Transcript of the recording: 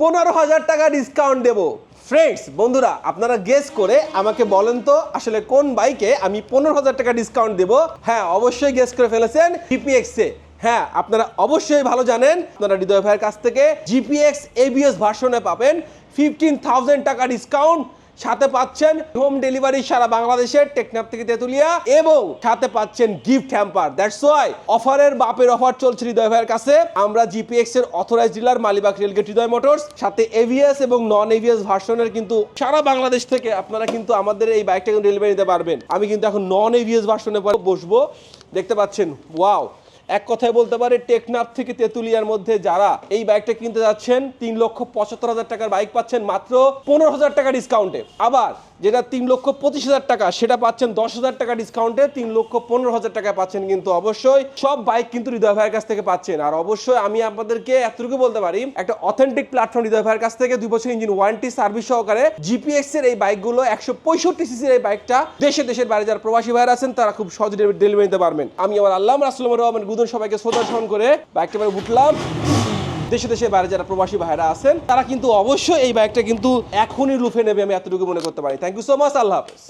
15,000 টাকা ডিসকাউন্ট দেবো। ফ্রেন্ডস, বন্ধুরা, আপনারা গেস করে আমাকে বলেন তো আসলে কোন বাইকে আমি 15,000 টাকা ডিসকাউন্ট দেবো। হ্যাঁ, অবশ্যই গেস করে ফেলেছেন জিপিএক্স এ। হ্যাঁ, আপনারা অবশ্যই ভালো জানেন, আপনারা হৃদয় ভাইয়ের কাছ থেকে জিপিএক্স এবিএস ভার্সনে পাবেন 15,000 টাকা ডিসকাউন্ট। সাথে পাচ্ছেন হোম ডেলিভারি সারা বাংলাদেশের টেকনাফ থেকে তেতুলিয়া, এবং সাথে পাচ্ছেন গিফট হ্যাম্পার। দ্যাটস ওয়াই অফারের বাপের অফার চলছে হৃদয় ভাইয়ের কাছে। আমরা জিপিএক্স এর অথরাইজড ডিলার মালিবাগ রেলগেট হৃদয় মোটরস, সাথে এভিএস এবং নন এভিএস ভার্সনের কিন্তু সারা বাংলাদেশ থেকে আপনারা কিন্তু আমাদের এই বাইকটা কিন্তু ডেলিভারি নিতে পারবেন। আমি কিন্তু এখন নন এভিএস ভার্সনে বসবো, দেখতে পাচ্ছেন। ওয়াও, এক কথায় বলতে পারে টেকনাফ থেকে তেতুলিয়ার মধ্যে যারা এই বাইকটা কিনতে যাচ্ছেন 3,75,000 টাকার বাইক পাচ্ছেন মাত্র 15,000 টাকা ডিসকাউন্টে। আবার যেটা 3,25,000 টাকা সেটা পাচ্ছেন 10,000 টাকা ডিসকাউন্টে। 3,15,000 টাকা পাচ্ছেন কিন্তু অবশ্যই সব বাইক কিন্তু হৃদয় ভাইয়ের কাছ থেকে পাচ্ছেন। আর অবশ্যই আমি আপনাদেরকে এতটুকু বলতে পারি, একটা অথেন্টিক প্ল্যাটফর্ম হৃদয় ভাইয়ের কাছ থেকে 2 বছর ইঞ্জিন ওয়ারেন্টি সার্ভিস সহকারে জিপিএক্স এর এই বাইকগুলো 165 সিসির এই বাইকটা দেশের বাইরে যারা প্রবাসী ভাইরা আছেন তারা খুব সহজে ডেলিভারি নিতে পারবেন। আমি আমার আল্লাহ রাসূলুল্লাহ রহমান গুদন সবাইকে শ্রদ্ধা স্মরণ করে বাইকটা পরে উঠলাম। দেশে বাইরে যারা প্রবাসী ভাইরা আছেন তারা কিন্তু অবশ্যই এই বাইকটা কিন্তু এখনই লুফে নেবে, আমি এতটুকু মনে করতে পারি। থ্যাংক ইউ সো মাচ, আল্লাহ হাফেজ।